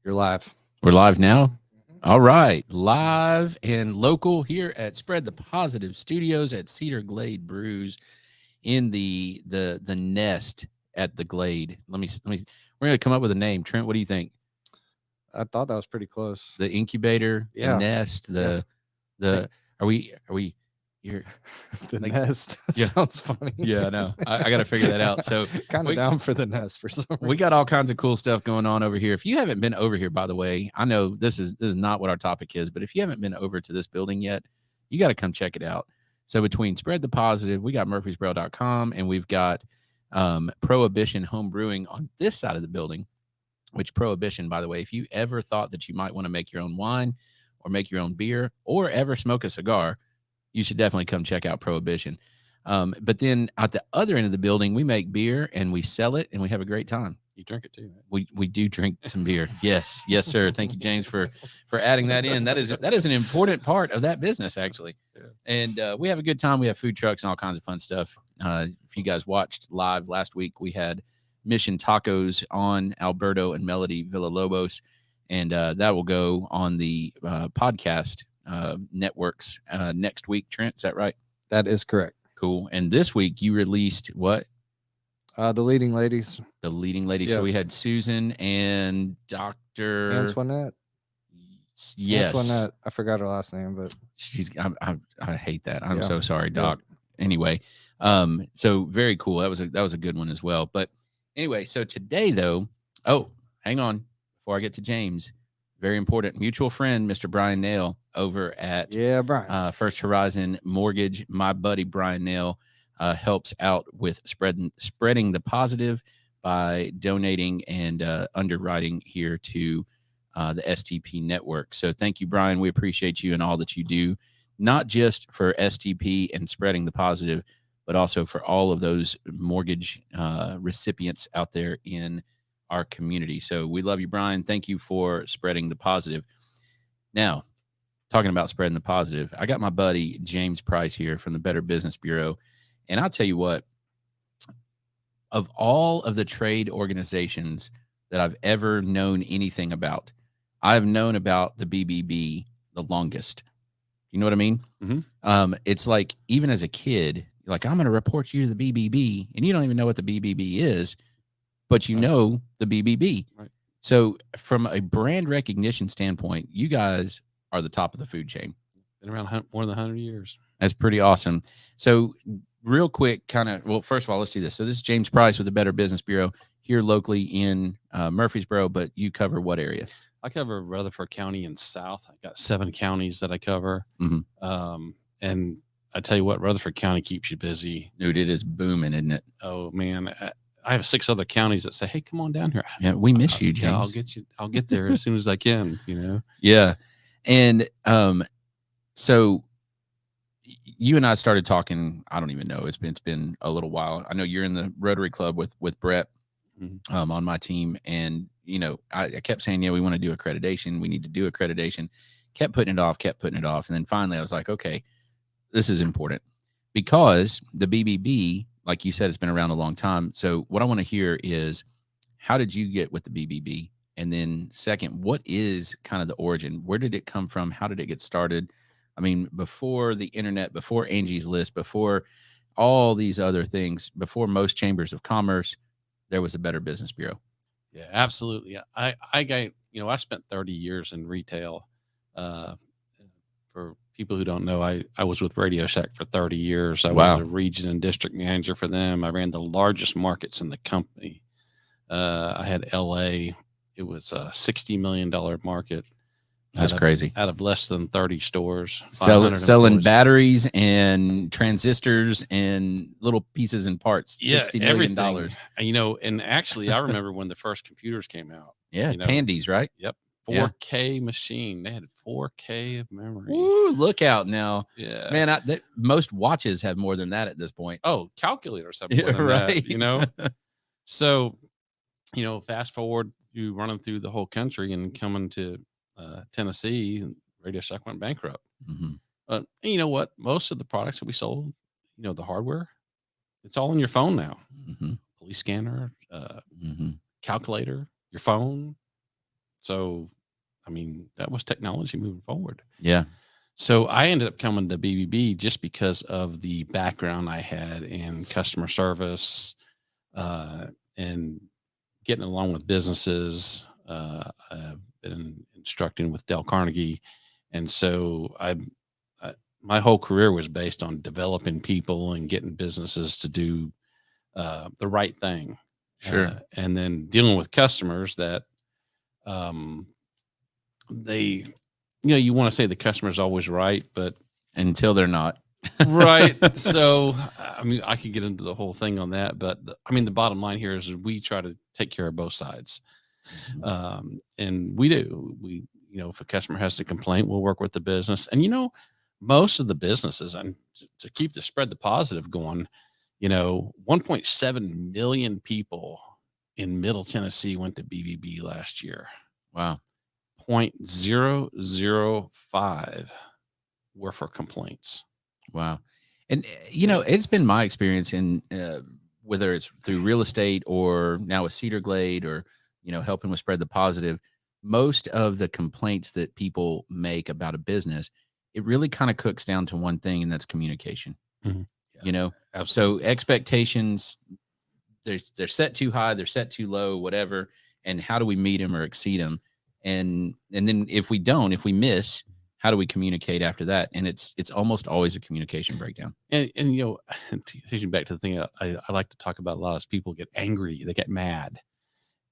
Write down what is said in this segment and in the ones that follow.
You're live. We're live now. All right, live and local here at Spread the Positive Studios at Cedar Glade Brews in the nest at the Glade. Let me. We're gonna come up with a name. Trent, what do you think? I thought that was pretty close. The incubator, the nest, the. Are we? You're the nest sounds funny. Yeah, I know. I got to figure that out. So kind of down for the nest for some reason. We got all kinds of cool stuff going on over here. If you haven't been over here, by the way, I know this is not what our topic is, but if you haven't been over to this building yet, you got to come check it out. So between Spread the Positive, we got Murfreesboro.com, and we've got Prohibition Home Brewing on this side of the building, which Prohibition, by the way, if you ever thought that you might want to make your own wine or make your own beer or ever smoke a cigar, you should definitely come check out Prohibition. But then at the other end of the building, we make beer and we sell it and we have a great time. You drink it too, right? We do drink some beer. Yes, sir. Thank you, James, for adding that in. That is an important part of that business, actually. Yeah. And we have a good time. We have food trucks and all kinds of fun stuff. If you guys watched live last week, we had Mission Tacos on Alberto and Melody Villalobos, and that will go on the podcast networks next week. Trent, is that right? That is correct. Cool. And this week you released what? The Leading Ladies. The Leading Ladies. Yep. So we had Susan and Dr. Antoinette. Yes. Antoinette. I forgot her last name, but I hate that. I'm so sorry, Doc. Yeah. Anyway, so very cool. That was a good one as well. But anyway, so today though, hang on before I get to James. Very important mutual friend, Mr. Bryan Nale, over at Brian. First Horizon Mortgage. My buddy Bryan Nale helps out with spreading the positive by donating and underwriting here to the STP network. So thank you, Bryan. We appreciate you and all that you do, not just for STP and spreading the positive, but also for all of those mortgage recipients out there in our community. So we love you, Bryan. Thank you for spreading the positive. Now, talking about spreading the positive, I got my buddy James Price here from the Better Business Bureau. And I'll tell you what, of all of the trade organizations that I've ever known anything about, I've known about the BBB the longest. You know what I mean? Mm-hmm. It's like, even as a kid, you're like, I'm going to report you to the BBB, and you don't even know what the BBB is, but you know the BBB. Right. So from a brand recognition standpoint, you guys are the top of the food chain. Been around more than 100 years. That's pretty awesome. So real quick, first of all, let's do this. So this is James Price with the Better Business Bureau here locally in Murfreesboro, but you cover what area? I cover Rutherford County and South. I got 7 counties that I cover. Mm-hmm. And I tell you what, Rutherford County keeps you busy. Dude, it is booming, isn't it? Oh, man. I have 6 other counties that say, hey, come on down here. Yeah, we miss you, James. Yeah, I'll get there as soon as I can, you know? Yeah. And so you and I started talking, I don't even know, it's been a little while. I know you're in the Rotary Club with Brett on my team. And, you know, I kept saying, we want to do accreditation. We need to do accreditation. Kept putting it off. And then finally I was like, okay, this is important because the BBB, like you said, it's been around a long time. So what I want to hear is, how did you get with the BBB? And then second, what is kind of the origin? Where did it come from? How did it get started? I mean, before the internet, before Angie's List, before all these other things, before most chambers of commerce, there was a Better Business Bureau. Yeah, absolutely. I got, I spent 30 years in retail. For people who don't know, I was with Radio Shack for 30 years. I was a region and district manager for them. I ran the largest markets in the company. I had LA. It was a $60 million market. That's crazy. Out of less than 30 stores. Selling batteries and transistors and little pieces and parts. Yeah, $60 million. And actually, I remember when the first computers came out. Yeah, Tandy's, right? Yep. 4K machine. They had 4K of memory. Ooh, look out now. Yeah. Man, most watches have more than that at this point. Oh, calculators have more than that, So, fast forward, you running through the whole country and coming to Tennessee, and Radio Shack went bankrupt. Mm-hmm. And you know what? Most of the products that we sold, the hardware, it's all on your phone now. Mm-hmm. Police scanner, calculator, your phone. So, I mean, that was technology moving forward. Yeah. So I ended up coming to BBB just because of the background I had in customer service, and getting along with businesses. I've been instructing with Dale Carnegie. And so my whole career was based on developing people and getting businesses to do the right thing. Sure. And then dealing with customers that they, you want to say the customer's always right, but Until they're not. right. So, I mean, I could get into the whole thing on that, but the bottom line here is we try to take care of both sides. And we do. If a customer has a complaint, we'll work with the business. And, most of the businesses, and to keep the spread the positive going, 1.7 million people in Middle Tennessee went to BBB last year. Wow. 0.005 were for complaints. Wow. And, it's been my experience in whether it's through real estate or now with Cedar Glade or, helping with spread the positive, most of the complaints that people make about a business, it really kind of cooks down to one thing, and that's communication. Mm-hmm. Absolutely. So expectations, they're set too high, they're set too low, whatever. And how do we meet them or exceed them? And then if we miss, how do we communicate after that? And it's almost always a communication breakdown. And taking back to the thing I like to talk about a lot is people get angry, they get mad.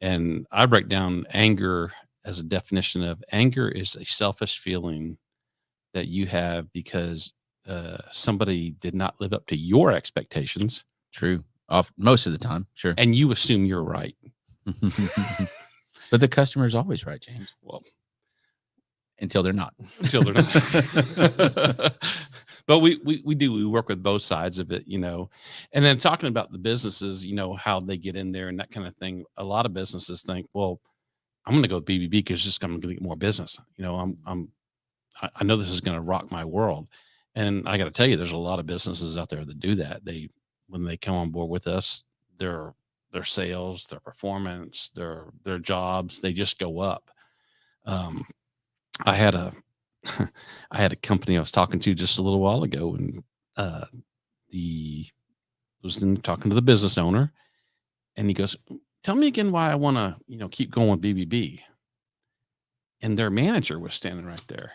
And I break down anger as a definition of anger is a selfish feeling that you have because somebody did not live up to your expectations. True. Most of the time. Sure. And you assume you're right. But the customer is always right, James. Well, until they're not. But we work with both sides of it, and then talking about the businesses, how they get in there and that kind of thing. A lot of businesses think, well, I'm going to go BBB because just I'm going to get more business. I know this is going to rock my world. And I got to tell you, there's a lot of businesses out there that do that. When they come on board with us, their sales, their performance, their jobs, they just go up. I had a company I was talking to just a little while ago, and was talking to the business owner, and he goes, "Tell me again why I want to, keep going with BBB." And their manager was standing right there,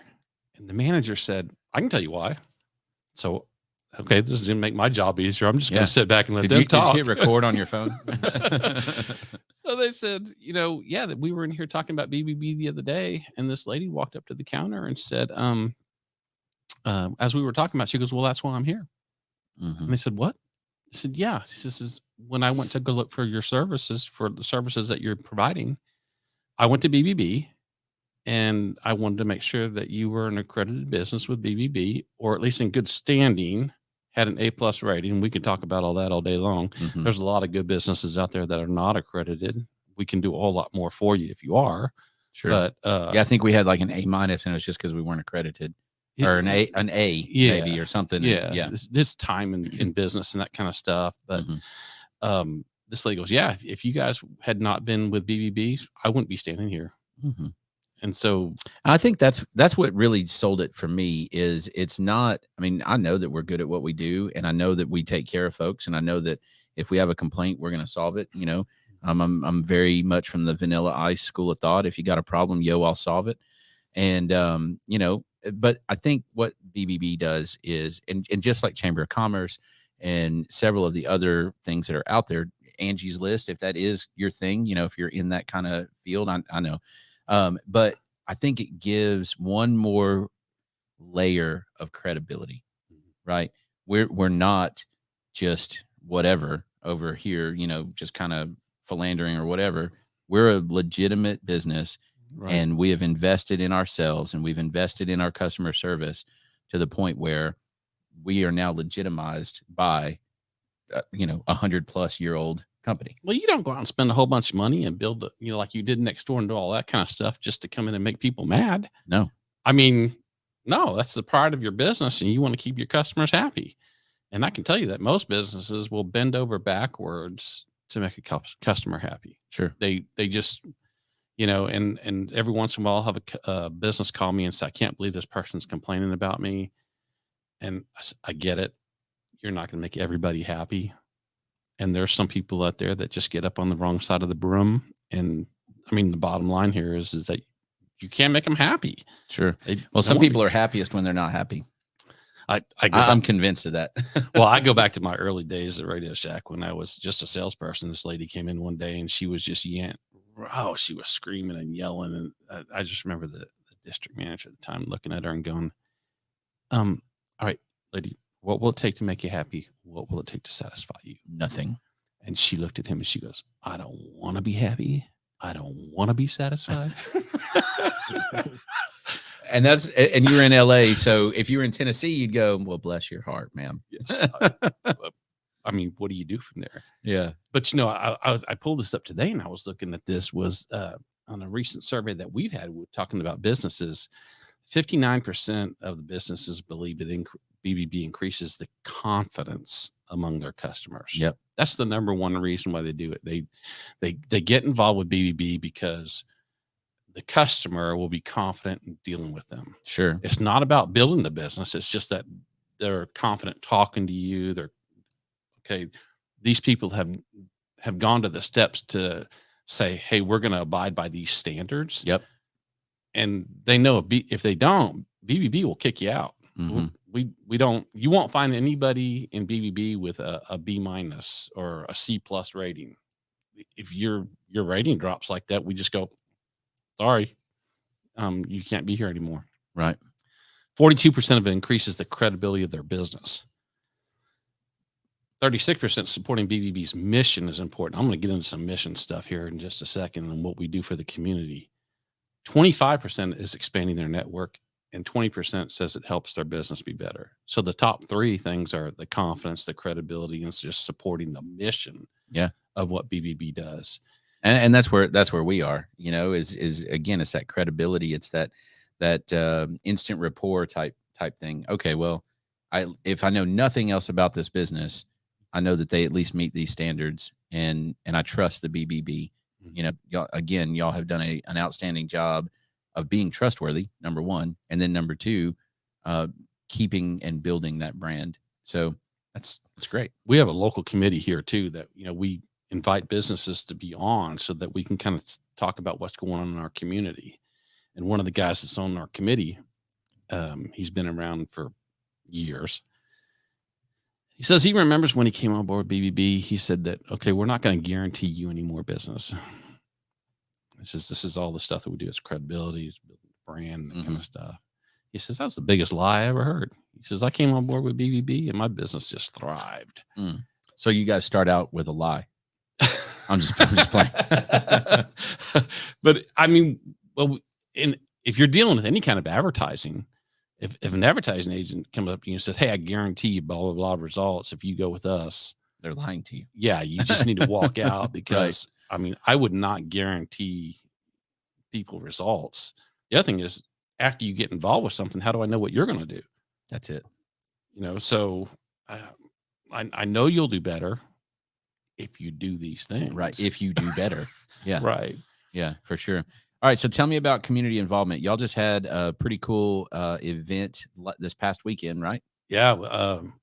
and the manager said, "I can tell you why." So, okay, this is going to make my job easier. I'm just going to sit back and let them talk. Did you hit record on your phone? So they said, that we were in here talking about BBB the other day, and this lady walked up to the counter and said, as we were talking about, she goes, "Well, that's why I'm here." Mm-hmm. And they said, "What?" I said, "Yeah, this is when I went to go look for your services, for the services that you're providing. I went to BBB, and I wanted to make sure that you were an accredited business with BBB, or at least in good standing, had an A+ rating." We could talk about all that all day long. Mm-hmm. There's a lot of good businesces out there that are not accredited. We can do a whole lot more for you if you are. Sure. But I think we had like an A-, and it was just because we weren't accredited, or an A maybe, or something. Yeah. This time in business and that kind of stuff. But this lady goes, "Yeah, if you guys had not been with BBB, I wouldn't be standing here." Mm-hmm. And so I think that's what really sold it for me. Is it's not, I know that we're good at what we do, and I know that we take care of folks, and I know that if we have a complaint, we're going to solve it. I'm very much from the Vanilla Ice school of thought. If you got a problem, I'll solve it. And, but I think what BBB does is, and just like Chamber of Commerce and several of the other things that are out there, Angie's List, if that is your thing, if you're in that kind of field, I know. But I think it gives one more layer of credibility, right? We're not just whatever over here, just kind of philandering or whatever. We're a legitimate business, right? And we have invested in ourselves, and we've invested in our customer service to the point where we are now legitimized by, 100+ year old company. Well, you don't go out and spend a whole bunch of money and build, like you did next door and do all that kind of stuff just to come in and make people mad. No, no, that's the pride of your business, and you want to keep your customers happy. And I can tell you that most businesses will bend over backwards to make a customer happy. Sure. They just, you know, and every once in a while I'll have a business call me and say, I can't believe this person's complaining about me. And I get it. You're not going to make everybody happy. And there's some people out there that just get up on the wrong side of the broom. And I mean, the bottom line here is that you can't make them happy. Sure. Well, some people are happiest when they're not happy. I'm convinced of that. Well, I go back to my early days at Radio Shack when I was just a salesperson. This lady came in one day and she was just she was screaming and yelling. And I just remember the district manager at the time looking at her and going, all right, lady, what will it take to make you happy? What will it take to satisfy you? Nothing. And she looked at him and she goes, I don't want to be happy. I don't want to be satisfied. And you were in LA. So if you were in Tennessee, you'd go, well, bless your heart, ma'am. Yes. I mean, what do you do from there? Yeah. But, you know, I pulled this up today and I was looking at this was on a recent survey that we've had, we're talking about businesses. 59% of the businesses believe that BBB increases the confidence among their customers. Yep. That's the number one reason why they do it. They get involved with BBB because the customer will be confident in dealing with them. Sure. It's not about building the business. It's just that they're confident talking to you. They're okay. These people have gone to the steps to say, hey, we're going to abide by these standards. Yep. And they know if they don't, BBB will kick you out. Mm-hmm. We don't, you won't find anybody in BBB with a B- or a C+ rating. If your rating drops like that, we just go, sorry, you can't be here anymore. Right. 42% of it increases the credibility of their business. 36% supporting BBB's mission is important. I'm going to get into some mission stuff here in just a second and what we do for the community. 25% is expanding their network, and 20% says it helps their business be better. So the top three things are the confidence, the credibility, and just supporting the mission of what BBB does. And that's where we are, you know, is again, it's that credibility. It's that instant rapport type thing. Okay, well, if I know nothing else about this business, I know that they at least meet these standards, and I trust the BBB. You know, y'all have done an outstanding job of being trustworthy, number one, and then number two, keeping and building that brand. So that's great. We have a local committee here too that, you know, we invite businesses to be on so that we can kind of talk about what's going on in our community. And one of the guys that's on our committee, he's been around for years. He says he remembers when he came on board BBB, he said that, okay, we're not going to guarantee you any more business. This is all the stuff that we do. It's credibility, it's building the brand, that kind of stuff. He says, that was the biggest lie I ever heard. He says, I came on board with BBB and my business just thrived. So you guys start out with a lie. I'm just playing. But I mean, well, if you're dealing with any kind of advertising, if an advertising agent comes up to you and says, hey, I guarantee you blah, blah, blah results if you go with us, they're lying to you. Yeah, you just need to walk out because, right. I mean, I would not guarantee people results. The other thing is, after you get involved with something, how do I know what you're going to do? That's it. You know, so I know you'll do better if you do these things. Right. If you do better. Yeah. Right. Yeah, for sure. All right. So tell me about community involvement. Y'all just had a pretty cool event this past weekend, right? Yeah.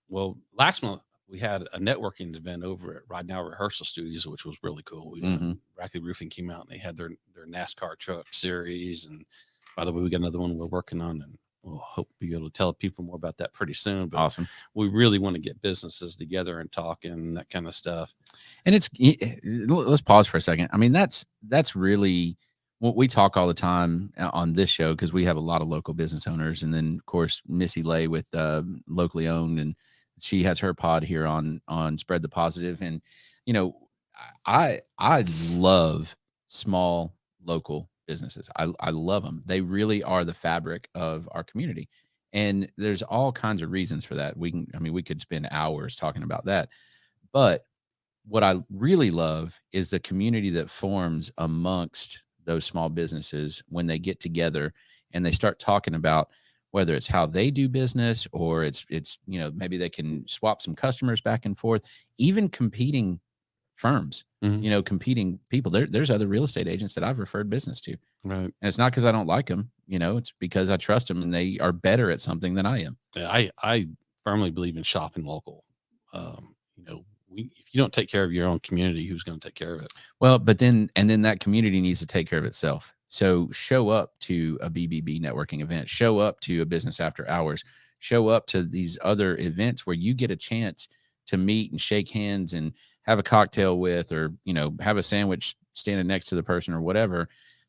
Well, last month we had a networking event over at Right Now Rehearsal Studios, which was really cool. Rackley Roofing came out and they had their NASCAR truck series. And by the way, we got another one we're working on, and we'll hope to be able to tell people more about that pretty soon. But awesome. We really want to get businesses together and talk and that kind of stuff. And let's pause for a second. I mean, that's really what we talk all the time on this show, because we have a lot of local business owners. And then, of course, Missy Lay with Locally Owned, and she has her pod here on Spread the Positive. And, you know, I love small local businesses. I love them. They really are the fabric of our community. And there's all kinds of reasons for that. We could spend hours talking about that. But what I really love is the community that forms amongst those small businesses when they get together and they start talking about whether it's how they do business, or it's, you know, maybe they can swap some customers back and forth, even competing firms, Mhm. competing people. There's other real estate agents that I've referred business to. Right. And it's not because I don't like them, it's because I trust them and they are better at something than I am. Yeah, I firmly believe in shopping local. If you don't take care of your own community, who's going to take care of it? Well, but then that community needs to take care of itself. So show up to a BBB networking event, show up to a business after hours, show up to these other events where you get a chance to meet and shake hands and have a cocktail with, or, have a sandwich standing next to the person or whatever,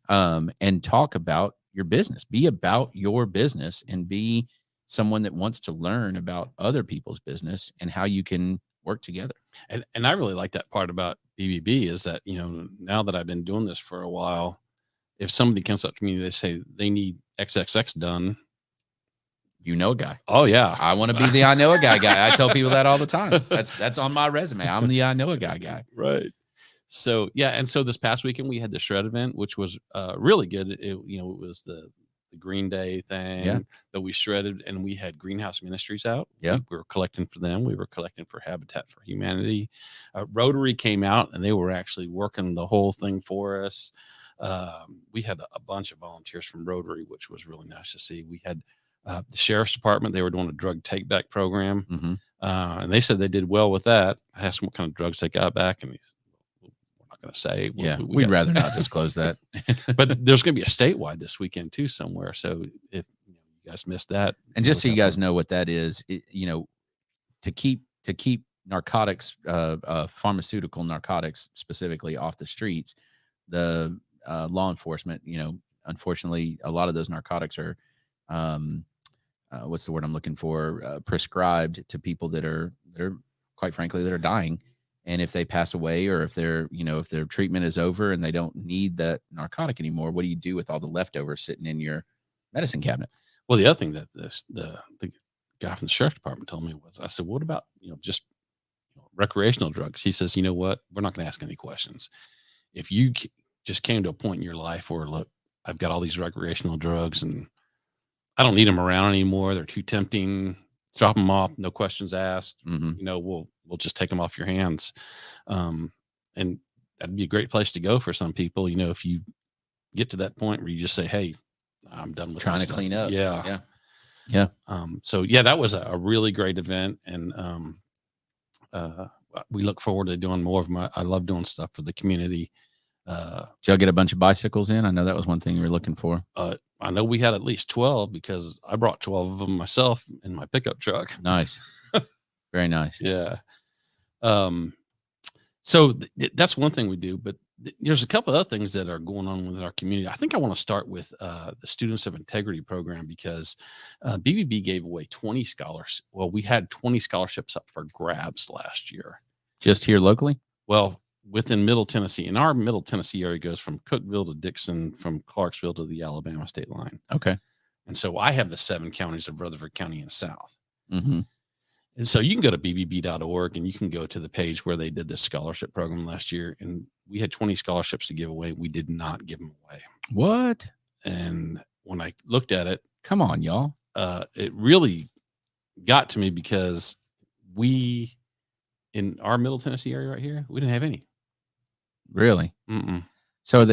and talk about your business. Be about your business and be someone that wants to learn about other people's business and how you can work together. And I really like that part about BBB is that, now that I've been doing this for a while, if somebody comes up to me, they say they need XXX done. You know a guy. Oh yeah. I want to be the I know a guy. I tell people that all the time. That's on my resume. I'm the I know a guy. Right. So, yeah. And so this past weekend we had the shred event, which was really good. It was the Green Day thing that we shredded, and we had Greenhouse Ministries out. Yeah. We were collecting for them. We were collecting for Habitat for Humanity. Rotary came out and they were actually working the whole thing for us. We had a bunch of volunteers from Rotary, which was really nice to see. We had the sheriff's department. They were doing a drug take back program. Mm-hmm. And they said they did well with that. I asked them what kind of drugs they got back, and we're not going to say. We'd rather not disclose that. But there's going to be a statewide this weekend too somewhere. So if you guys missed that, and just so you guys know what that is, to keep narcotics, pharmaceutical narcotics specifically off the streets, the law enforcement, unfortunately, a lot of those narcotics are, what's the word I'm looking for? Prescribed to people that are quite frankly, that are dying. And if they pass away, or if if their treatment is over and they don't need that narcotic anymore, what do you do with all the leftovers sitting in your medicine cabinet? Well, the other thing that the guy from the sheriff's department told me was, I said, what about, just recreational drugs? He says, you know what? We're not going to ask any questions. If you just came to a point in your life where, look, I've got all these recreational drugs and I don't need them around anymore. They're too tempting. Drop them off. No questions asked. Mm-hmm. We'll just take them off your hands. And that'd be a great place to go for some people. If you get to that point where you just say, hey, I'm done with trying to clean up. Yeah. So yeah, that was a really great event. And, we look forward to doing more of I love doing stuff for the community. Did y'all get a bunch of bicycles in? I know that was one thing you were looking for. I know we had at least 12 because I brought 12 of them myself in my pickup truck. Nice. Very nice. Yeah. So that's one thing we do, but there's a couple of other things that are going on within our community. I think I want to start with the Students of Integrity program, because BBB gave away 20 scholarships. Well, we had 20 scholarships up for grabs last year. Just here locally? Well, within Middle Tennessee. And our Middle Tennessee area goes from Cookeville to Dixon, from Clarksville to the Alabama state line. Okay. And so I have the 7 counties of Rutherford County and South. Mm-hmm. And so you can go to bbb.org and you can go to the page where they did the scholarship program last year. And we had 20 scholarships to give away. We did not give them away. What? And when I looked at it, come on, y'all. It really got to me, because we, in our Middle Tennessee area right here, we didn't have any. Really? Mm-mm. So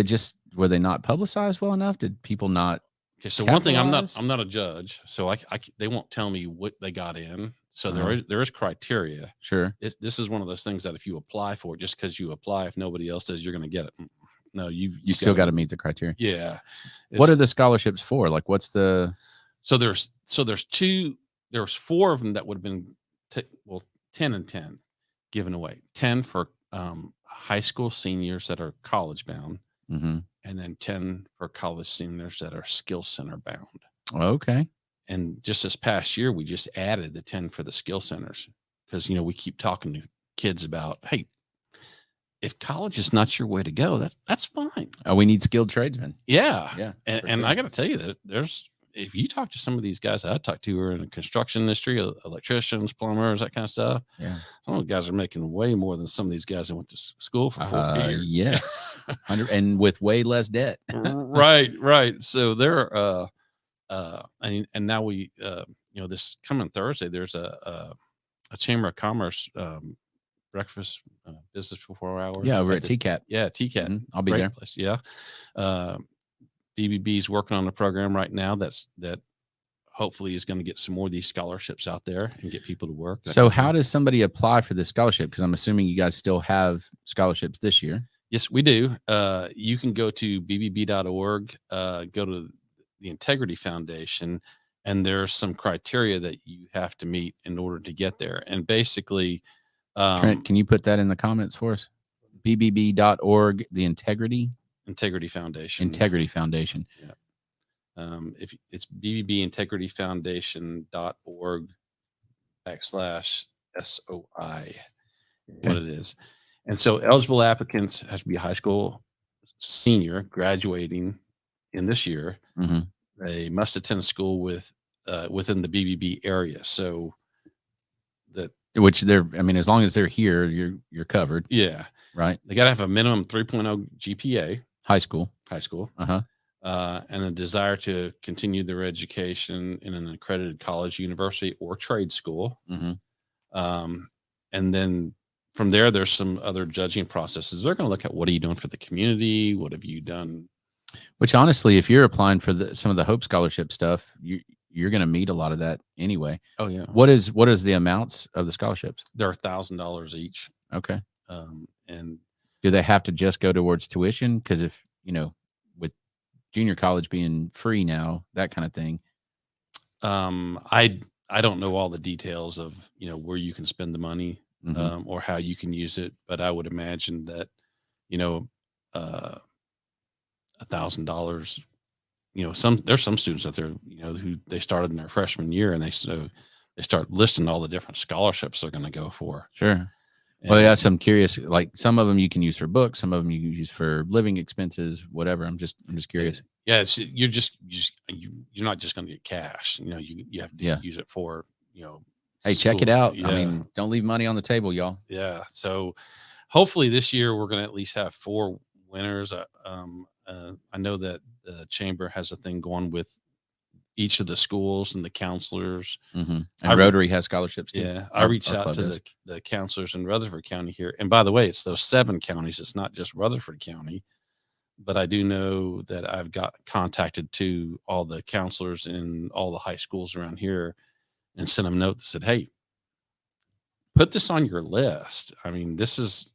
were they not publicized well enough? Did people not? Okay, so one thing, I'm not a judge, so they won't tell me what they got in. So there is criteria. Sure. This is one of those things that if you apply for it, just because you apply, if nobody else does, you're going to get it. No, you still got to meet the criteria. Yeah. What are the scholarships for? Like, what's the? So there's 4 of them that would have been 10 and 10 given away. 10 for high school seniors that are college bound. Mm-hmm. And then 10 for college seniors that are skill center bound. Okay. And just this past year, we just added the 10 for the skill centers, because, we keep talking to kids about, hey, if college is not your way to go, that's fine. We need skilled tradesmen. Yeah. Yeah. And I got to tell you that if you talk to some of these guys that I talked to who are in the construction industry, electricians, plumbers, that kind of stuff. Yeah. Some of the guys are making way more than some of these guys that went to school for 4 years. Yes. and with way less debt. Right. So they're, and now we, this coming Thursday, there's a Chamber of Commerce breakfast, business for 4 hours. Yeah, over at TCAT. Yeah, TCAT. Mhm. I'll be Great there. place. Yeah. BBB is working on a program right now that hopefully is going to get some more of these scholarships out there and get people to work. So how does somebody apply for this scholarship? Because I'm assuming you guys still have scholarships this year. Yes, we do. You can go to bbb.org, go to the Integrity Foundation, and there's some criteria that you have to meet in order to get there. And basically, Trent, can you put that in the comments for us? bbb.org, the Integrity Foundation. Integrity Foundation. Yeah. If it's bbbintegrityfoundation.org/SOI, what it is. And so eligible applicants have to be a high school senior graduating in this year. Mm-hmm. They must attend school within the BBB area. So which as long as they're here, you're covered. Yeah. Right. They got to have a minimum 3.0 GPA. High school. Uh-huh. And a desire to continue their education in an accredited college, university, or trade school. Mm-hmm. And then from there's some other judging processes. They're going to look at what are you doing for the community? What have you done? Which honestly, if you're applying for some of the Hope Scholarship stuff, you're going to meet a lot of that anyway. Oh yeah. What is the amounts of the scholarships? They're $1,000 each. Okay. And do they have to just go towards tuition? Because if with junior college being free now, that kind of thing. I don't know all the details of where you can spend the money. Mm-hmm. Or how you can use it, but I would imagine that $1,000. There's some students out there who they started in their freshman year and they start listing all the different scholarships they're going to go for. Sure. Well, yeah, so I'm curious. Like some of them you can use for books, some of them you can use for living expenses, whatever. I'm just curious. Yeah, you're not just going to get cash. You have to use it for Hey, check it out. Yeah. I mean, don't leave money on the table, y'all. Yeah. So hopefully this year we're going to at least have 4 winners. I know that the chamber has a thing going with each of the schools and the counselors. Mm-hmm. And Rotary has scholarships too. Yeah. I reached out to the counselors in Rutherford County here. And by the way, it's those 7 counties. It's not just Rutherford County. But I do know that I've got contacted to all the counselors in all the high schools around here and sent them a note that said, hey, put this on your list. I mean, this is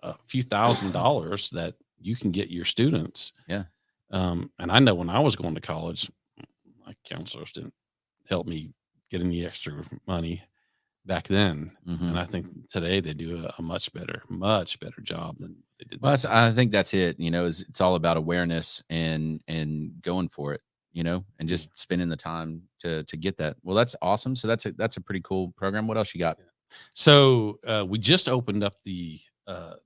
a few $1,000s that you can get your students. Yeah. And I know when I was going to college, my counselors didn't help me get any extra money back then. Mm-hmm. And I think today they do a much better job than they did. Well, I think that's it. It's all about awareness and going for it. And just spending the time to get that. Well, that's awesome. So that's a pretty cool program. What else you got? So we just opened up the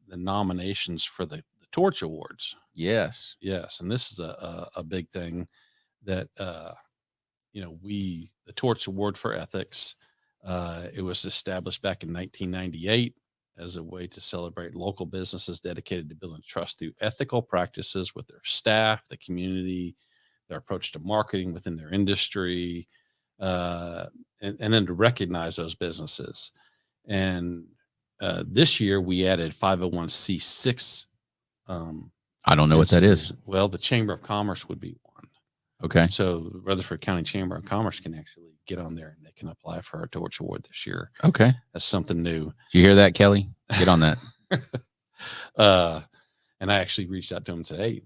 nominations for the Torch Awards. Yes. And this is a big thing that the Torch Award for Ethics. It was established back in 1998 as a way to celebrate local businesses dedicated to building trust through ethical practices with their staff, the community, their approach to marketing within their industry, and then to recognize those businesses. And this year we added 501c6. I don't know what that is. Well, the Chamber of Commerce would be one. Okay. So the Rutherford County Chamber of Commerce can actually get on there and they can apply for our Torch Award this year. Okay. That's something new. Did you hear that, Kelly? Get on that. And I actually reached out to him and said, hey,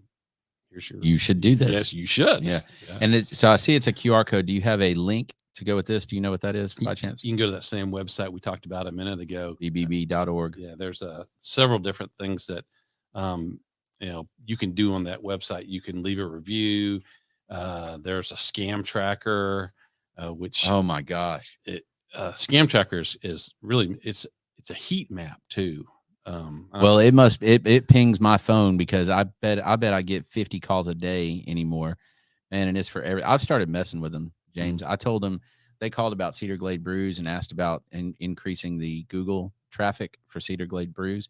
you should do this. Yes, you should. Yeah. And so I see it's a QR code. Do you have a link to go with this? Do you know what that is by chance? You can go to that same website we talked about a minute ago. bbb.org. Yeah. There's several different things that, you can do on that website. You can leave a review. There's a scam tracker, which, oh my gosh, scam trackers is really, it's a heat map too. Well, it pings my phone because I bet I get 50 calls a day anymore, man. And it's for I've started messing with them, James. I told them they called about Cedar Glade Brews and asked about increasing the Google traffic for Cedar Glade Brews.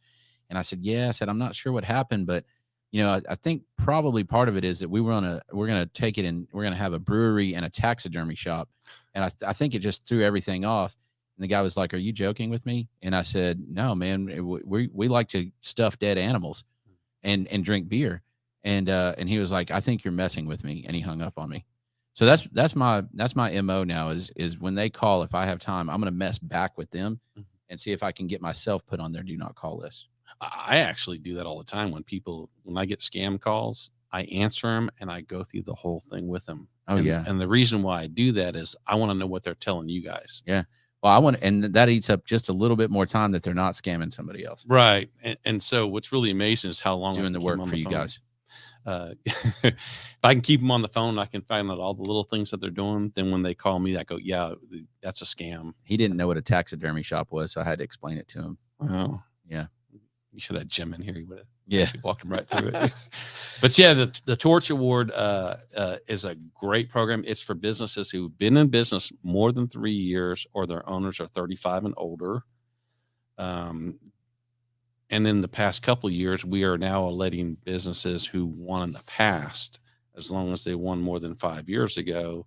And I said, I'm not sure what happened, but I think probably part of it is that we're going to take it and we're going to have a brewery and a taxidermy shop. And I think it just threw everything off. And the guy was like, "Are you joking with me?" And I said, "No, man. We like to stuff dead animals and drink beer." And he was like, "I think you're messing with me." And he hung up on me. So that's my MO now is when they call, if I have time, I'm going to mess back with them and see if I can get myself put on their do not call list. I actually do that all the time when I get scam calls, I answer them and I go through the whole thing with them. Oh, yeah. And the reason why I do that is I want to know what they're telling you guys. Yeah. Well, and that eats up just a little bit more time that they're not scamming somebody else. Right. And so what's really amazing is how long doing the work for you guys. If I can keep them on the phone, I can find out all the little things that they're doing. Then when they call me, I go, yeah, that's a scam. He didn't know what a taxidermy shop was, so I had to explain it to him. Oh, yeah. You should have Jim in here. He would have. Yeah. Walked him right through it. But yeah, the Torch Award is a great program. It's for businesses who've been in business more than 3 years or their owners are 35 and older. And in the past couple of years, we are now letting businesses who won in the past, as long as they won more than 5 years ago,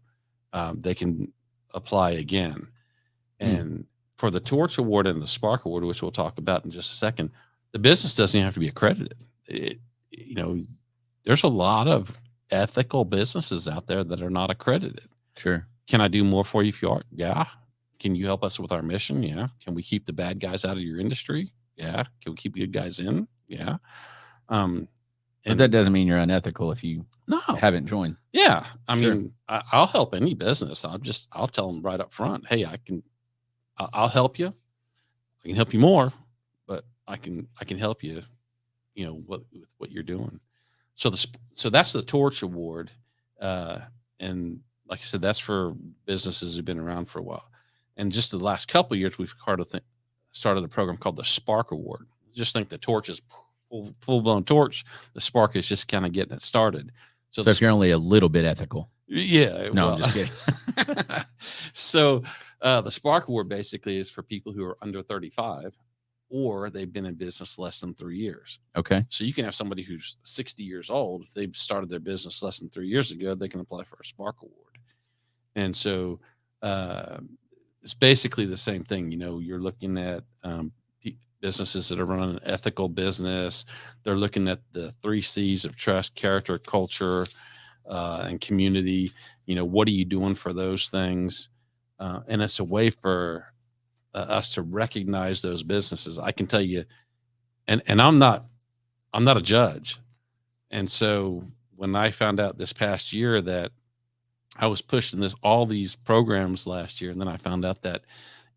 they can apply again. And for the Torch Award and the Spark Award, which we'll talk about in just a second, the business doesn't even have to be accredited. There's a lot of ethical businesses out there that are not accredited. Sure. Can I do more for you if you are? Yeah. Can you help us with our mission? Yeah. Can we keep the bad guys out of your industry? Yeah. Can we keep good guys in? Yeah. But that doesn't mean you're unethical if you haven't joined. Yeah. I mean, I'll help any business. I'll tell them right up front, hey, I'll help you. I can help you more, but I can help you, with what you're doing. So that's the Torch Award. And like I said, that's for businesses who've been around for a while. And just the last couple of years, we've started a program called the Spark Award. Just think the torch is full blown torch. The spark is just kind of getting it started. So if you're only a little bit ethical. Yeah. No, I'm just kidding. So the Spark Award basically is for people who are under 35 or they've been in business less than 3 years. Okay. So you can have somebody who's 60 years old. If they've started their business less than 3 years ago, they can apply for a Spark Award. And so it's basically the same thing. You're looking at businesses that are running an ethical business. They're looking at the 3 C's of trust, character, culture, and community. What are you doing for those things? And it's a way for us to recognize those businesses. I can tell you, and I'm not a judge. And so when I found out this past year that I was pushing all these programs last year, and then I found out that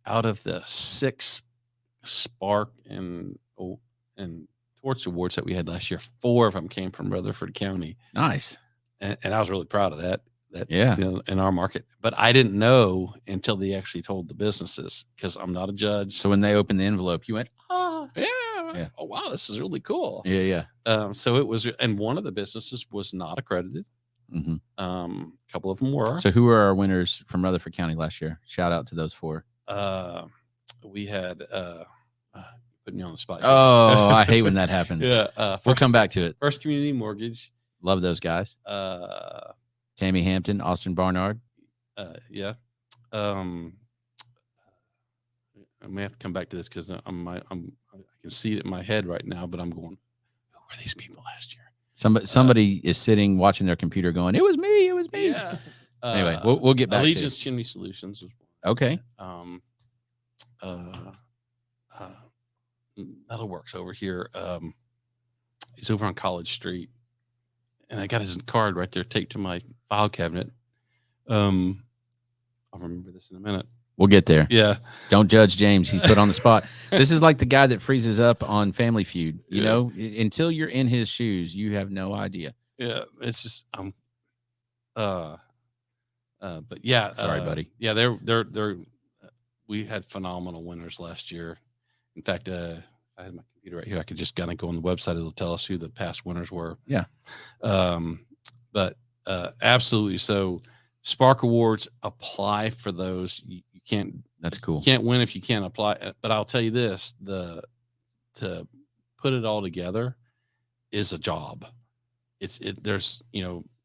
out of the 6 Spark and Torch Awards that we had last year, 4 of them came from Rutherford County. Nice. And I was really proud of that. Yeah. In our market, but I didn't know until they actually told the businesses, because I'm not a judge. So when they opened the envelope, you went, yeah. Oh, wow, this is really cool. Yeah. So it was, and one of the businesses was not accredited. Mm-hmm. A couple of them were. So who were our winners from Rutherford County last year? Shout out to those 4. We had putting me on the spot. Oh, I hate when that happens. Yeah. We'll come back to it. First Community Mortgage. Love those guys. Tammy Hampton, Austin Barnard. Yeah. I may have to come back to this because I can see it in my head right now, but I'm going, who were these people last year? Somebody is sitting watching their computer going, it was me. Yeah. Anyway, we'll get back Allegiance to Chimney Solutions. Okay. Metalworks over here. He's over on College Street, and I got his card right there taped to my file cabinet. I'll remember this in a minute. We'll get there. Yeah. Don't judge James. He's put on the spot. This is like the guy that freezes up on Family Feud. Until you're in his shoes, you have no idea. Yeah. It's just, but yeah. Sorry, buddy. Yeah. We had phenomenal winners last year. In fact, I had my computer right here. I could just kind of go on the website. It'll tell us who the past winners were. Yeah. But absolutely. So Spark Awards, apply for those. You can't. That's cool. You can't win if you can't apply. But I'll tell you this: to put it all together is a job. There's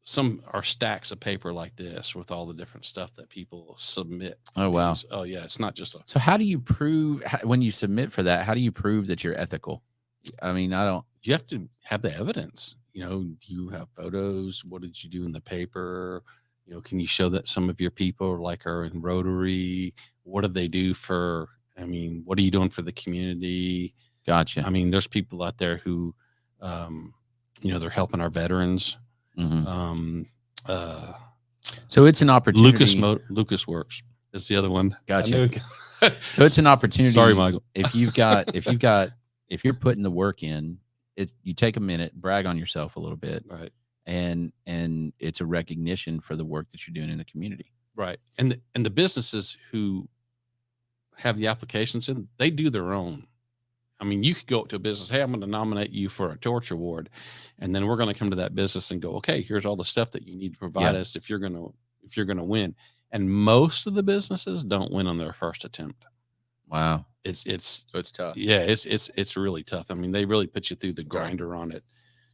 some are stacks of paper like this with all the different stuff that people submit. Oh, wow. Oh yeah, it's not just a. So how do you prove when you submit for that? How do you prove that you're ethical? I mean, I don't. You have to have the evidence. Do you have photos? What did you do in the paper? Can you show that some of your people are in Rotary? What do they do for? I mean, what are you doing for the community? Gotcha. I mean, there's people out there who, they're helping our veterans. Mm-hmm. So it's an opportunity. Lucas Works is the other one. Gotcha. So it's an opportunity. Sorry, Michael. If you're putting the work in, you take a minute, brag on yourself a little bit, right? And it's a recognition for the work that you're doing in the community, right? And the businesses who have the applications in, they do their own. I mean, you could go up to a business, hey, I'm going to nominate you for a torch award, and then we're going to come to that business and go, okay, here's all the stuff that you need to provide us if you're going to win. And most of the businesses don't win on their first attempt. Wow, so it's tough. Yeah, it's really tough. I mean, they really put you through the grinder on it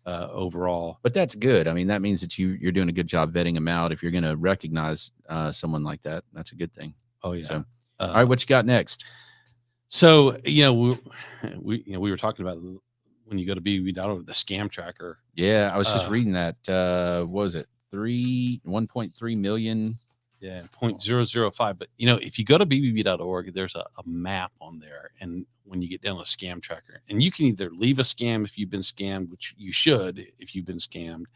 overall. But that's good. I mean, that means that you're doing a good job vetting them out. If you're going to recognize someone like that, that's a good thing. Oh yeah. So, all right, what you got next? So, we were talking about when you go to BBB.org, the scam tracker. Yeah, I was just reading that. What was it 1.3 million? Yeah, 0.005. But if you go to BBB.org, there's a map on there, and when you get down to a scam tracker, and you can either leave a scam if you've been scammed, which you should if you've been scammed,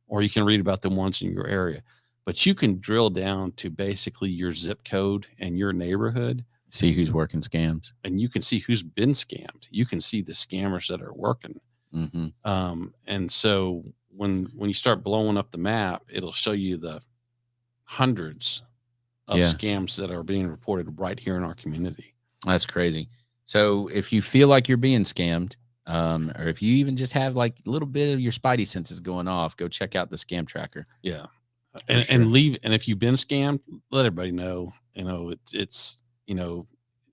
or you can read about the ones in your area. But you can drill down to basically your zip code and your neighborhood. See who's working scams, and you can see who's been scammed. You can see the scammers that are working. Mm-hmm. And so when you start blowing up the map, it'll show you the hundreds of scams that are being reported right here in our community. That's crazy. So if you feel like you're being scammed, or if you even just have like a little bit of your spidey senses going off, go check out the scam tracker. Yeah. And leave. And if you've been scammed, let everybody know. It's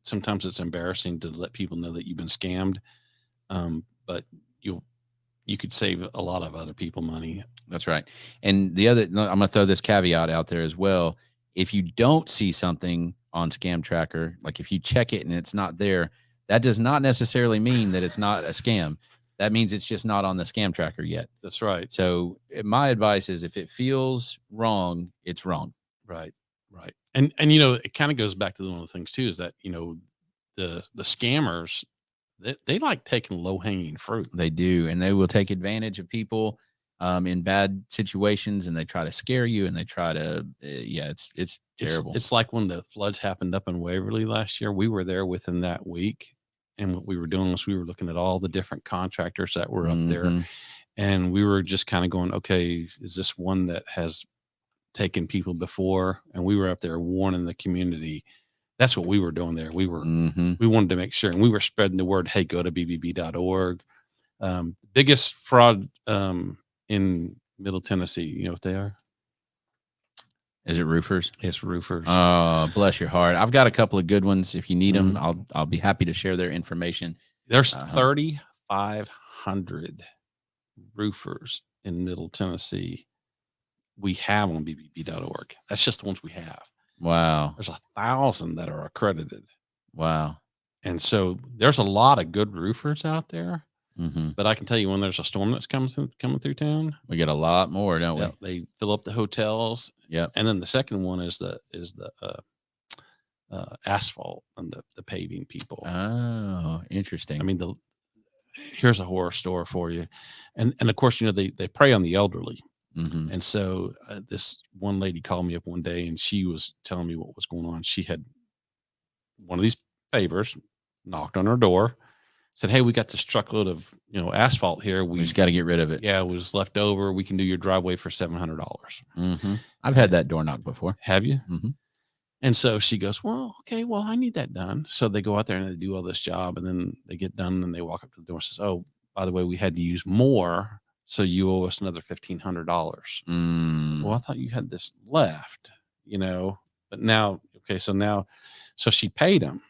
sometimes it's embarrassing to let people know that you've been scammed. But you could save a lot of other people money. That's right. And I'm going to throw this caveat out there as well. If you don't see something on Scam Tracker, like if you check it and it's not there, that does not necessarily mean that it's not a scam. That means it's just not on the Scam Tracker yet. That's right. So my advice is if it feels wrong, it's wrong. Right. Right. And it kind of goes back to one of the things too, is that, the scammers, they like taking low hanging fruit. They do. And they will take advantage of people in bad situations, and they try to scare you, and they try to, it's terrible. It's like when the floods happened up in Waverly last year, we were there within that week. And what we were doing was we were looking at all the different contractors that were up there, and we were just kind of going, okay, is this one that has taken people before? And we were up there warning the community. That's what we were doing there. We were, we wanted to make sure, and we were spreading the word, hey, go to BBB.org. Biggest fraud in Middle Tennessee. You know what they are? Is it roofers? It's roofers. Oh, bless your heart. I've got a couple of good ones. If you need them, I'll be happy to share their information. There's 3,500 roofers in Middle Tennessee we have on BBB.org. That's just the ones we have. Wow. There's 1,000 that are accredited. Wow. And so there's a lot of good roofers out there. Mm-hmm. But I can tell you, when there's a storm that's coming through town, we get a lot more, don't we? They fill up the hotels. Yeah. And then the second one is the asphalt and the paving people. Oh, interesting. I mean, here's a horror story for you. And of course, they prey on the elderly. Mm-hmm. And so this one lady called me up one day, and she was telling me what was going on. She had one of these pavers knocked on her door, said, hey, we got this truckload of, asphalt here. We just got to get rid of it. Yeah, it was left over. We can do your driveway for $700. Mm-hmm. I've had that door knocked before. Have you? Mm-hmm. And so she goes, well, okay, well, I need that done. So they go out there and they do all this job, and then they get done and they walk up to the door and says, oh, by the way, we had to use more, so you owe us another $1,500. Well, I thought you had this left, but now, okay, so she paid him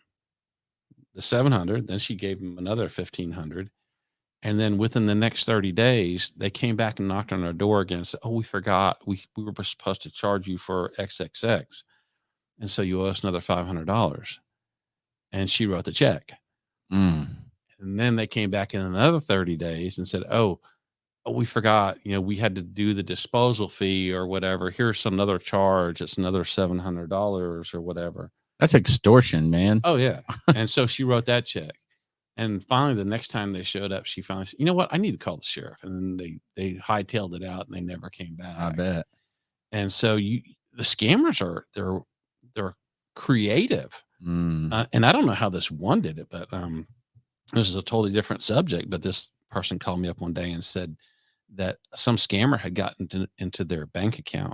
the $700, then she gave him another $1,500, And then within the next 30 days, they came back and knocked on our door again and said, "Oh, we forgot. We were supposed to charge you for XXX. And so you owe us another $500." And she wrote the check. Mm. And then they came back in another 30 days and said, "Oh, we forgot, we had to do the disposal fee or whatever. Here's another charge. It's another $700 or whatever." That's extortion, man. Oh, yeah. And so she wrote that check. And finally, the next time they showed up, she finally said, "You know what? I need to call the sheriff." And then they hightailed it out and they never came back. I bet. And so the scammers they're creative. Mm. And I don't know how this one did it, but this is a totally different subject. But this person called me up one day and said that some scammer had gotten into their bank account.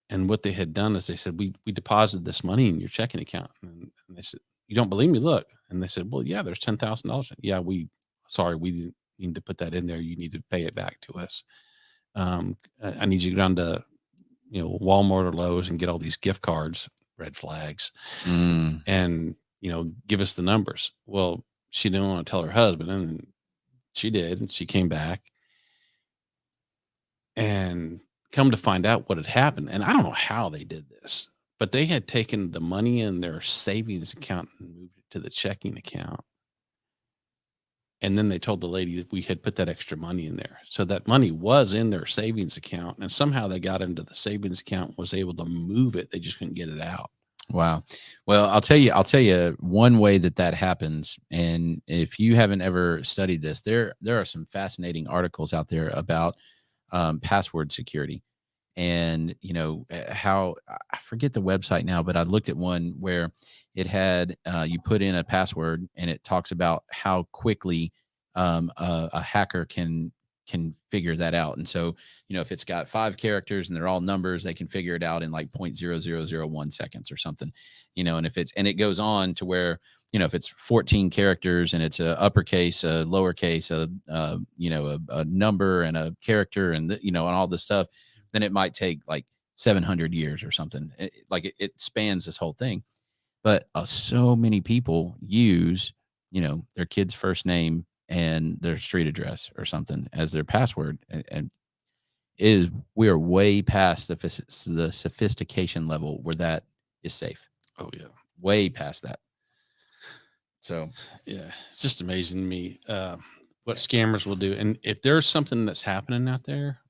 And what they had done is they said, we deposited this money in your checking account. And they said, "You don't believe me? Look." And they said, "Well, yeah, there's $10,000. Yeah, we didn't need to put that in there. You need to pay it back to us. I need you to go down to, Walmart or Lowe's and get all these gift cards," red flags, and, "give us the numbers." Well, she didn't want to tell her husband, and she did. And she came back and come to find out what had happened. And I don't know how they did this, but they had taken the money in their savings account and moved it to the checking account. And then they told the lady that we had put that extra money in there. So that money was in their savings account. And somehow they got into the savings account and was able to move it. They just couldn't get it out. Wow. Well, I'll tell you one way that happens. And if you haven't ever studied this, there are some fascinating articles out there about password security. And, how, I forget the website now, but I looked at one where it had, you put in a password and it talks about how quickly a hacker can figure that out. And so, if it's got 5 characters and they're all numbers, they can figure it out in like 0.0001 seconds or something, and and it goes on to where, if it's 14 characters and it's a uppercase, a lowercase, a number and a character and, and all this stuff, then it might take like 700 years or something. It spans this whole thing. But so many people use, their kid's first name and their street address or something as their password. And we are way past the sophistication level where that is safe. Oh, yeah. Way past that. So, yeah, it's just amazing to me what scammers will do. And if there's something that's happening out there,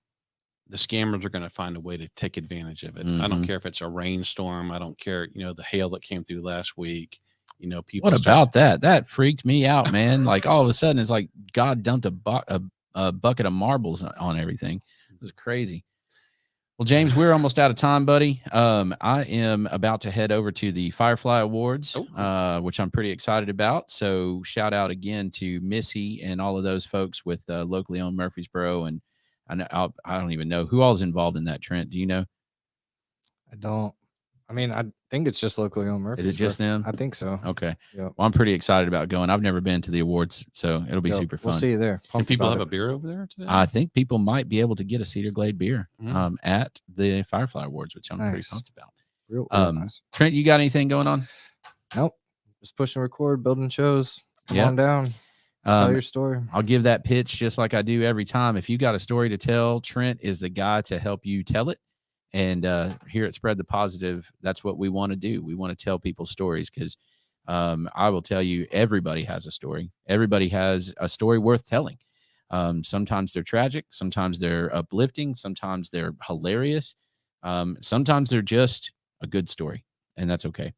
the scammers are going to find a way to take advantage of it. I don't care if it's a rainstorm. I don't care, the hail that came through last week. People. What about that? That freaked me out, man. Like all of a sudden, it's like God dumped a bucket of marbles on everything. It was crazy. Well, James, we're almost out of time, buddy. I am about to head over to the Firefly Awards, which I'm pretty excited about. So shout out again to Missy and all of those folks with locally owned Murfreesboro. And I don't even know who all is involved in that, Trent. Do you know? I don't. I mean, I think it's just locally owned Murfreesboro. Is it just them? I think so. Okay. Yep. Well, I'm pretty excited about going. I've never been to the awards, so it'll be super fun. We'll see you there. Do people have a beer over there today? I think people might be able to get a Cedar Glade beer at the Firefly Awards, which I'm pretty pumped about. Real nice. Trent, you got anything going on? Nope. Just pushing record, building shows. Come on down. Tell your story. I'll give that pitch just like I do every time. If you got a story to tell, Trent is the guy to help you tell it. And here at Spread the Positive, that's what we want to do. We want to tell people stories because I will tell you, everybody has a story. Everybody has a story worth telling. Sometimes they're tragic. Sometimes they're uplifting. Sometimes they're hilarious. Sometimes they're just a good story, and that's okay.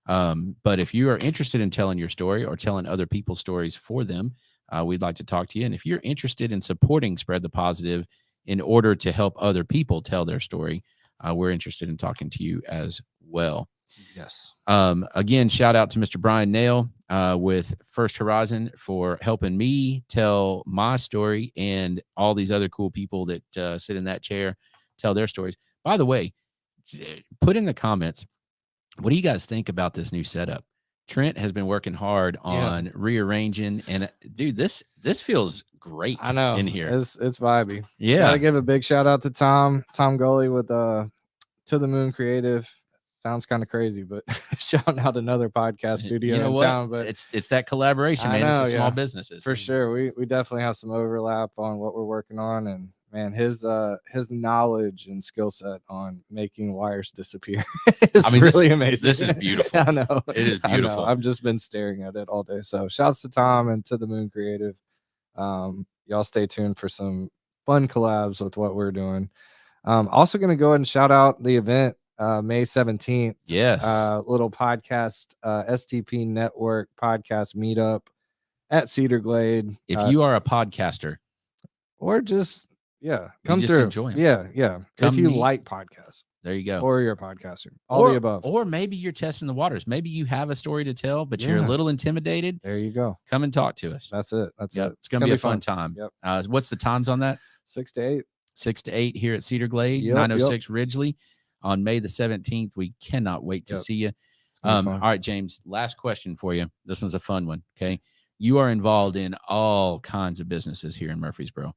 But if you are interested in telling your story or telling other people's stories for them, we'd like to talk to you. And if you're interested in supporting Spread the Positive in order to help other people tell their story, we're interested in talking to you as well. Yes. Again, shout out to Mr. Bryan Nale with First Horizon for helping me tell my story and all these other cool people that sit in that chair tell their stories. By the way, put in the comments, what do you guys think about this new setup? Trent has been working hard on rearranging, and dude, this feels great. I know in here. It's vibey. Yeah. Gotta give a big shout out to Tom Gully with To the Moon Creative. sounds kind of crazy, but shouting out another podcast studio in town. But it's that collaboration, man. It's the small businesses for sure. We definitely have some overlap on what we're working on, and man, his knowledge and skill set on making wires disappear is really amazing. This is beautiful. I know it is beautiful. I've just been staring at it all day. So shouts to Tom and to the Moon Creative. Y'all stay tuned for some fun collabs with what we're doing. Also going to go ahead and shout out the event May 17th. Yes. Little podcast, STP Network podcast meetup at Cedar Glade. If you are a podcaster, or just come through. Enjoy them. Yeah. If you like podcasts, there you go. Or you're a podcaster, all the above. Or maybe you're testing the waters. Maybe you have a story to tell, but you're a little intimidated. There you go. Come and talk to us. That's it. That's it. It's gonna be a fun time. Yep. What's the times on that? 6 to 8. 6 to 8 here at Cedar Glade, 906 Ridgely on May the 17th. We cannot wait to see you. All right, James, last question for you. This one's a fun one. Okay. You are involved in all kinds of businesses here in Murfreesboro.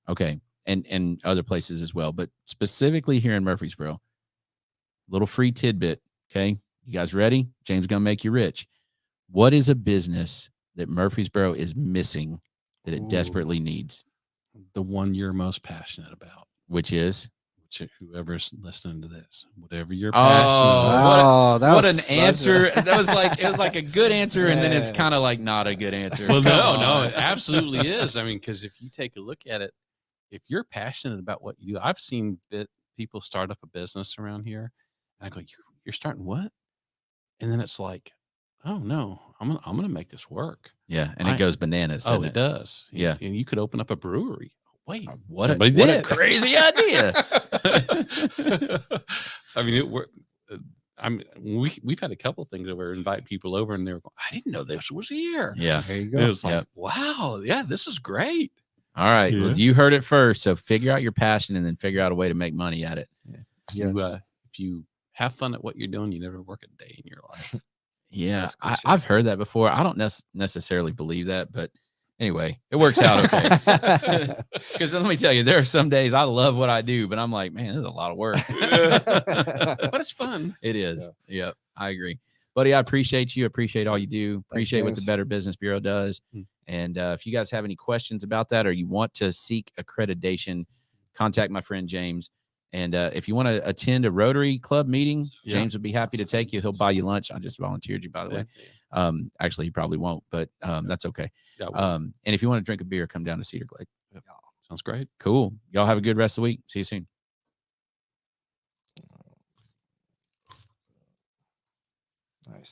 Okay. And other places as well, but specifically here in Murfreesboro, little free tidbit. Okay. You guys ready? James is going to make you rich. What is a business that Murfreesboro is missing that it desperately needs? The one you're most passionate about, which is whoever's listening to this, whatever you're passionate about. What an answer. That was like, it was like a good answer. And then it's kind of like not a good answer. Well, no, it absolutely is. I mean, because if you take a look at it, if you're passionate about what you do, I've seen people start up a business around here and I go, you're starting what? And then it's like, oh no, I'm gonna make this work. Yeah, and it goes bananas. Oh, it does. Yeah, and you could open up a brewery. Wait, what a crazy idea! I mean, we've had a couple things over, invite people over, and they're going, I didn't know this was here. Yeah, there you go. And it was like, wow, yeah, this is great. All right, well, you heard it first. So figure out your passion, and then figure out a way to make money at it. Yeah. Yes. If you have fun at what you're doing, you never work a day in your life. Yeah, I've heard that before. I don't necessarily believe that, but anyway, it works out okay. Because let me tell you, there are some days I love what I do, but I'm like, man, this is a lot of work. But it's fun. It is. Yeah. Yep, I agree. Buddy, I appreciate you. Appreciate all you do. Appreciate what the Better Business Bureau does. And if you guys have any questions about that or you want to seek accreditation, contact my friend James. And if you want to attend a Rotary Club meeting, James would be happy to take you. He'll buy you lunch. I just volunteered you, by the way. Actually, he probably won't, but that's okay. And if you want to drink a beer, come down to Cedar Glade. Sounds great. Cool. Y'all have a good rest of the week. See you soon. Nice.